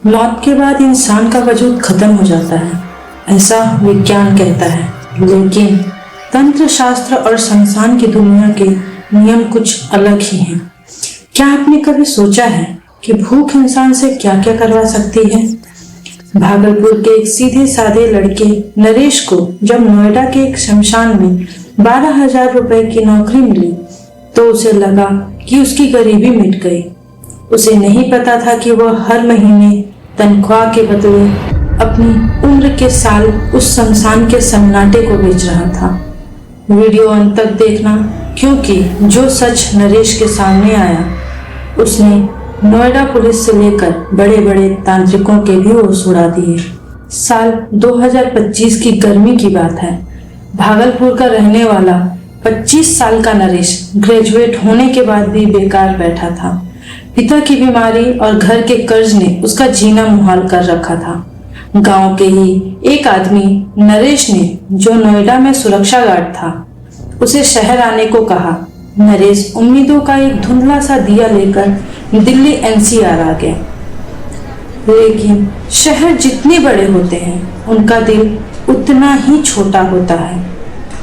मौत के बाद इंसान का वजूद खत्म हो जाता है, ऐसा विज्ञान कहता है। लेकिन तंत्र शास्त्र और शमशान की दुनिया के नियम कुछ अलग ही हैं। क्या आपने कभी सोचा है कि भूख इंसान से क्या क्या करवा सकती है? भागलपुर के एक सीधे साधे लड़के नरेश को जब नोएडा के एक शमशान में 12,000 रुपए की नौकरी मिली तो उसे लगा कि उसकी गरीबी मिट गई। उसे नहीं पता था कि वह हर महीने तनख्वाह के बदले अपनी उम्र के साल उस शमशान के सन्नाटे को बेच रहा था। वीडियो अंत तक देखना, क्योंकि जो सच नरेश के सामने आया उसने नोएडा पुलिस से लेकर बड़े बड़े तांत्रिकों के भी होश उड़ा दिए। साल 2025 की गर्मी की बात है। भागलपुर का रहने वाला 25 साल का नरेश ग्रेजुएट होने के बाद भी बेकार बैठा था। पिता की बीमारी और घर के कर्ज ने उसका जीना मुहाल कर रखा था। गांव के ही एक आदमी नरेश ने, जो नोएडा में सुरक्षा गार्ड था, उसे शहर आने को कहा। नरेश उम्मीदों का एक धुंधला सा दिया लेकर दिल्ली एनसीआर आ गया। लेकिन शहर जितने बड़े होते हैं उनका दिल उतना ही छोटा होता है।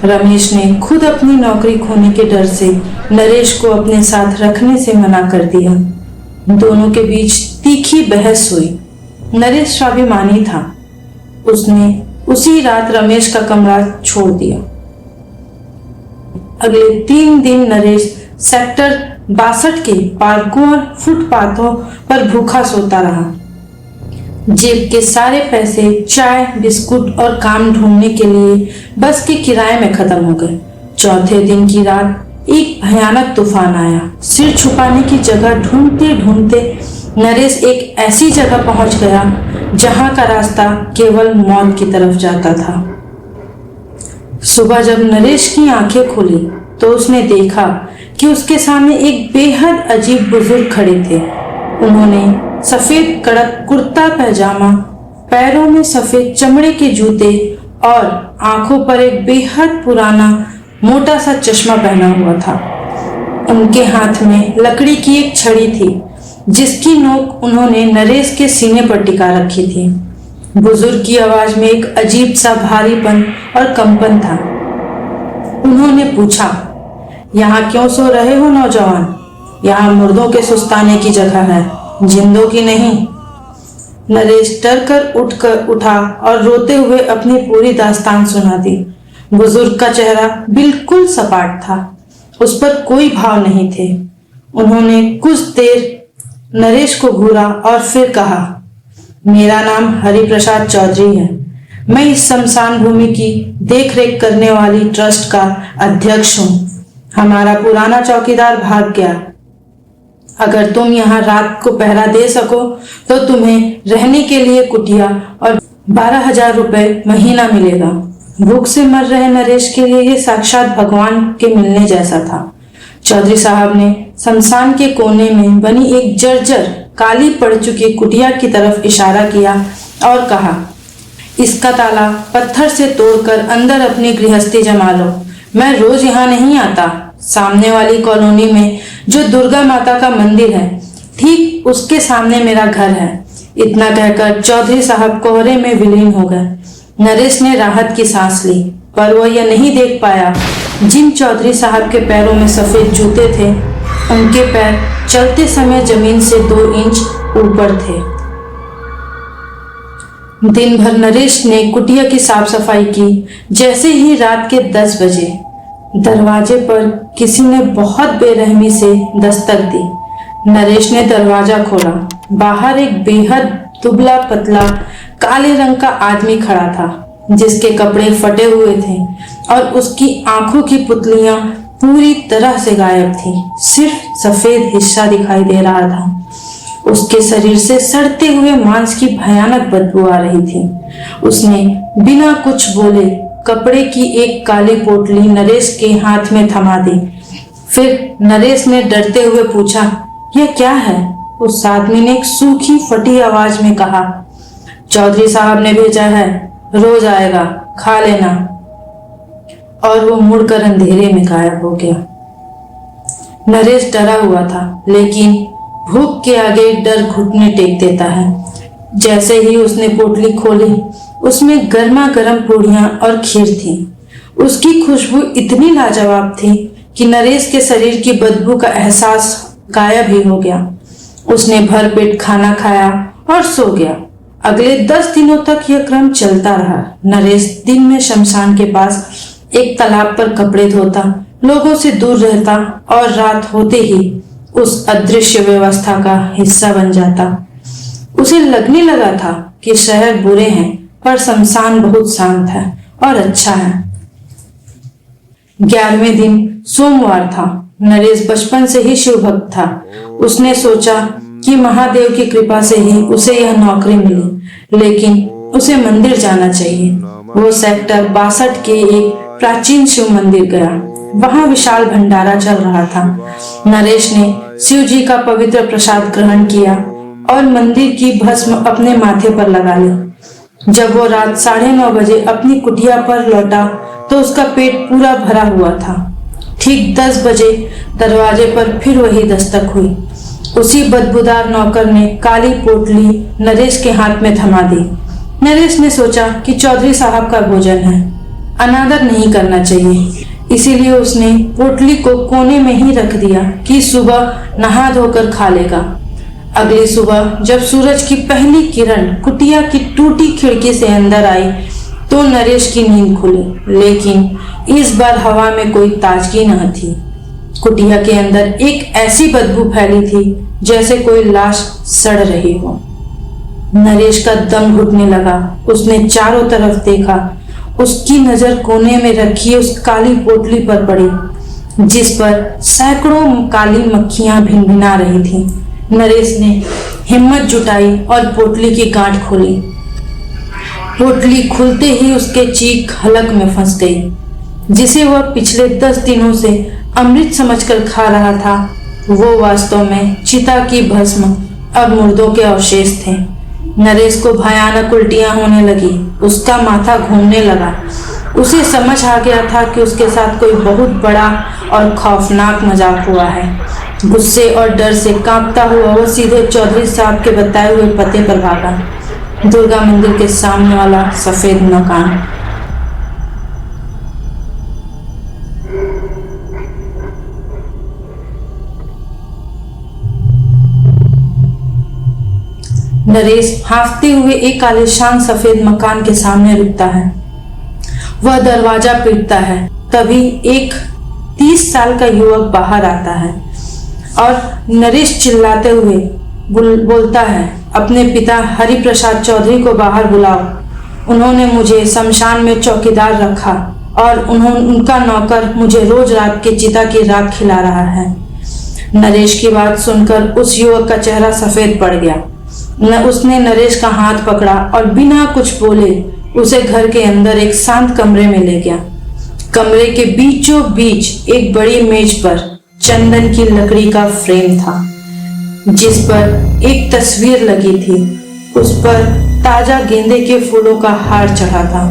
रमेश ने खुद अपनी नौकरी खोने के डर से नरेश को अपने साथ रखने से मना कर दिया। दोनों के बीच तीखी बहस हुई। नरेश स्वाभिमानी था। उसने उसी रात रमेश का कमरा छोड़ दिया। अगले 3 दिन नरेश सेक्टर 62 के पार्कों और फुटपाथों पर भूखा सोता रहा। जेब के सारे पैसे चाय, बिस्कुट और काम ढूंढने के लिए बस के किराए में खत्म हो गए। चौथे दिन की रात एक भयानक तूफान आया। सिर छुपाने की जगह ढूंढते ढूंढते नरेश एक ऐसी जगह पहुंच गया जहां का रास्ता केवल मौत की तरफ जाता था। सुबह जब नरेश की आंखें खुली तो उसने देखा कि उसके सामने एक बेहद अजीब बुजुर्ग खड़े थे। उन्होंने सफेद कड़क कुर्ता पैजामा, पैरों में सफेद चमड़े के जूते और आंखों पर एक बेहद पुराना मोटा सा चश्मा पहना हुआ था। उनके हाथ में लकड़ी की एक छड़ी थी जिसकी नोक उन्होंने नरेश के सीने पर टिका रखी थी। बुजुर्ग की आवाज में एक अजीब सा भारीपन और कंपन था। उन्होंने पूछा, यहाँ क्यों सो रहे हो नौजवान? यहाँ मुर्दों के सुस्ताने की जगह है, जिंदों की नहीं। नरेश डर कर उठा और रोते हुए अपनी पूरी दास्तान सुना दी। बुजुर्ग का चेहरा बिल्कुल सपाट था, उस पर कोई भाव नहीं थे। उन्होंने कुछ देर नरेश को घूरा और फिर कहा, मेरा नाम हरिप्रसाद चौधरी है। मैं इस शमशान भूमि की देखरेख करने वाली ट्रस्ट का अध्यक्ष हूँ। हमारा पुराना चौकीदार भाग गया। अगर तुम यहाँ रात को पहरा दे सको तो तुम्हें रहने के लिए कुटिया और 12,000 रुपए महीना मिलेगा। भूख से मर रहे नरेश के लिए ये साक्षात भगवान के मिलने जैसा था। चौधरी साहब ने शमशान के कोने में बनी एक जर्जर काली पड़ चुकी कुटिया की तरफ इशारा किया और कहा, इसका ताला पत्थर से तोड़कर अंदर अपनी गृहस्थी जमा लो। मैं रोज यहाँ नहीं आता। सामने वाली कॉलोनी में जो दुर्गा माता का मंदिर है, ठीक उसके सामने मेरा घर है। इतना कहकर चौधरी साहब कोहरे में विलीन हो गए। नरेश ने राहत की सांस ली, पर वह यह नहीं देख पाया जिन चौधरी साहब के पैरों में सफेद जूते थे, उनके पैर चलते समय जमीन से 2 इंच ऊपर थे। दिन भर नरेश ने कुटिया की साफ सफाई की। जैसे ही रात के 10 बजे दरवाजे पर किसी ने बहुत बेरहमी से दस्तक दी। नरेश ने दरवाजा खोला। बाहर एक बेहद दुबला पतला काले रंग का आदमी खड़ा था, जिसके कपड़े फटे हुए थे और उसकी आंखों की पुतलियां पूरी तरह से गायब थी। सिर्फ सफेद हिस्सा दिखाई दे रहा था। उसके शरीर से सड़ते हुए मांस की भयानक बदबू आ रही थी। उसने बिना कुछ बोले कपड़े की एक काली पोटली नरेश के हाथ में थमा दी। फिर नरेश ने डरते हुए पूछा, यह क्या है? उस आदमी ने एक सूखी फटी आवाज में कहा, चौधरी साहब ने भेजा है, रोज आएगा, खा लेना। और वो मुड़कर अंधेरे में गायब हो गया। नरेश डरा हुआ था, लेकिन भूख के आगे डर घुटने टेक देता है। जैसे ही उसने पोटली खोली, उसमें गर्मा गर्म पूड़ियां और खीर थी। उसकी खुशबू इतनी लाजवाब थी कि नरेश के शरीर की बदबू का एहसास गायब ही हो गया। उसने भर पेट खाना खाया और सो गया। अगले 10 दिनों तक यह क्रम चलता रहा। नरेश दिन में शमशान के पास एक तालाब पर कपड़े धोता, लोगों से दूर रहता और रात होते ही उस अदृश्य व्यवस्था का हिस्सा बन जाता। उसे लगने लगा था कि शहर बुरे हैं पर शमशान बहुत शांत है और अच्छा है। 11वें दिन सोमवार था। नरेश बचपन से ही शिव भक्त था। उसने सोचा कि महादेव की कृपा से ही उसे यह नौकरी मिली, लेकिन उसे मंदिर जाना चाहिए। वो सेक्टर 62 के एक प्राचीन शिव मंदिर गया। वहां विशाल भंडारा चल रहा था। नरेश ने शिव जी का पवित्र प्रसाद ग्रहण किया और मंदिर की भस्म अपने माथे पर लगा ली। जब वो रात 9:30 बजे अपनी कुटिया पर लौटा तो उसका पेट पूरा भरा हुआ था। ठीक 10 बजे दरवाजे पर फिर वही दस्तक हुई। उसी बदबूदार नौकर ने काली पोटली नरेश के हाथ में थमा दी। नरेश ने सोचा कि चौधरी साहब का भोजन है, अनादर नहीं करना चाहिए, इसीलिए उसने पोटली को कोने में ही रख दिया कि सुबह नहा धोकर खा लेगा। अगली सुबह जब सूरज की पहली किरण कुटिया की टूटी खिड़की से अंदर आई तो नरेश की नींद खुली, लेकिन इस बार हवा में कोई ताजगी न थी। कुटिया के अंदर एक ऐसी बदबू फैली थी जैसे कोई लाश सड़ रही हो। नरेश का दम घुटने लगा। उसने चारों तरफ देखा। उसकी नजर कोने में रखी उस काली पोटली पर पड़ी जिस पर सैकड़ों काली मक्खियां भिनभिना रही थीं। नरेश ने हिम्मत जुटाई और पोटली की गांठ खोली। पोटली खुलते ही उसके चीख हलक में फंस गई। जिसे वह पिछले 10 दिनों से अमृत समझकर खा रहा था, वो वास्तव में चिता की भस्म अब मुर्दों के अवशेष थे। नरेश को भयानक उल्टियां होने लगी। उसका माथा घूमने लगा। उसे समझ आ गया था कि उसके साथ कोई बहुत बड़ा और खौफनाक मजाक हुआ है। गुस्से और डर से कांपता हुआ वो सीधे चौधरी साहब के बताए हुए पते पर भागा। दुर्गा मंदिर के सामने वाला सफेद मकान। नरेश हांफते हुए एक आलीशान सफेद मकान के सामने रुकता है। वह दरवाजा पीटता है। तभी एक 30 साल का युवक बाहर आता है और नरेश चिल्लाते हुए बोलता है, अपने पिता हरि प्रसाद चौधरी को बाहर बुलाओ। उन्होंने मुझे शमशान में चौकीदार रखा और उनका नौकर मुझे रोज रात के चिता की राख खिला रहा है। नरेश की बात सुनकर उस युवक का चेहरा सफेद पड़ गया। उसने नरेश का हाथ पकड़ा और बिना कुछ बोले उसे घर के अंदर एक शांत कमरे में ले गया। कमरे के बीचों बीच एक बड़ी मेज पर चंदन की लकड़ी का फ्रेम था जिस पर एक तस्वीर लगी थी। उस पर ताजा गेंदे के फूलों का हार चढ़ा था।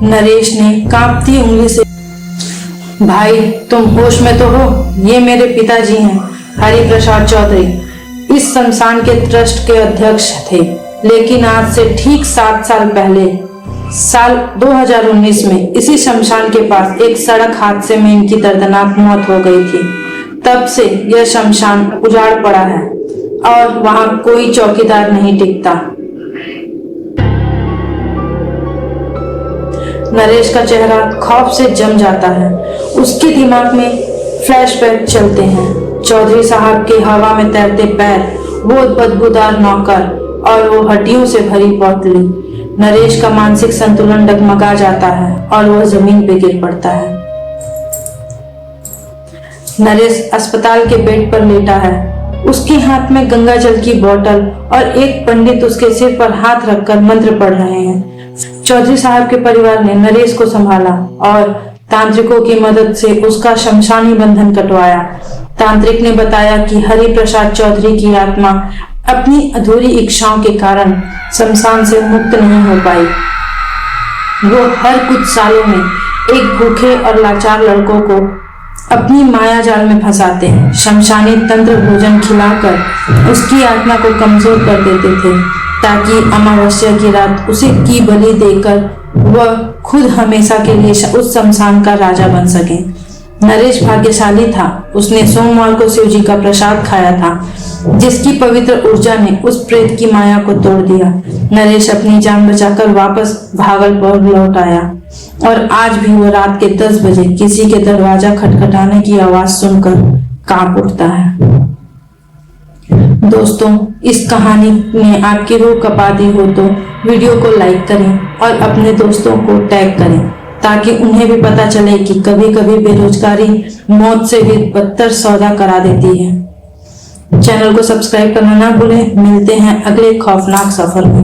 नरेश ने कांपती उंगली से, भाई तुम होश में तो हो? ये मेरे पिताजी हैं, हरि प्रसाद चौधरी। इस शमशान के ट्रस्ट के अध्यक्ष थे, लेकिन आज से ठीक 7 साल पहले साल 2019 में इसी शमशान के पास एक सड़क हादसे में इनकी दर्दनाक मौत हो गई थी। तब से यह शमशान उजाड़ पड़ा है और वहां कोई चौकीदार नहीं टिकता। नरेश का चेहरा खौफ से जम जाता है। उसके दिमाग में फ्लैशबैक चलते हैं। चौधरी साहब के हवा में तैरते पैर, वो बदबूदार नौकर और वो हड्डियों से भरी पोटली। नरेश का मानसिक संतुलन डगमगा जाता है और वह जमीन पे गिर पड़ता है। नरेश अस्पताल के बेड पर लेटा है। उसके हाथ में गंगा जल की बोतल और एक पंडित उसके सिर पर हाथ रखकर मंत्र पढ़ रहे हैं। चौधरी साहब के परिवार ने नरेश को संभाला और तांत्रिकों की मदद से उसका शमशानी बंधन कटवाया। तांत्रिक ने बताया कि हरि प्रसाद चौधरी की आत्मा अपनी अधूरी इच्छाओं के कारण शमशान से मुक्त नहीं हो पाई। वो हर कुछ सालों में एक भूखे और लाचार लड़कों को अपनी माया जाल में फंसाते, शमशानी तंत्र भोजन खिलाकर उसकी आत्मा को कमजोर कर देते थे ताकि अमावस्या की रात उसे की बलि देकर वह खुद हमेशा के लिए उस शमशान का राजा बन सके। नरेश भाग्यशाली था, उसने सोमवार को शिव जी का प्रसाद खाया था जिसकी पवित्र ऊर्जा ने उस प्रेत की माया को तोड़ दिया। नरेश अपनी जान बचाकर वापस भागलपुर लौट आया और आज भी वो रात के 10 बजे किसी के दरवाजा खटखटाने की आवाज सुनकर कांप उठता है। दोस्तों, इस कहानी ने आपकी रूह कपा दी हो तो वीडियो को लाइक करें और अपने दोस्तों को टैग करें ताकि उन्हें भी पता चले कि कभी कभी बेरोजगारी मौत से भी बदतर सौदा करा देती है। चैनल को सब्सक्राइब करना ना भूलें। मिलते हैं अगले खौफनाक सफर में।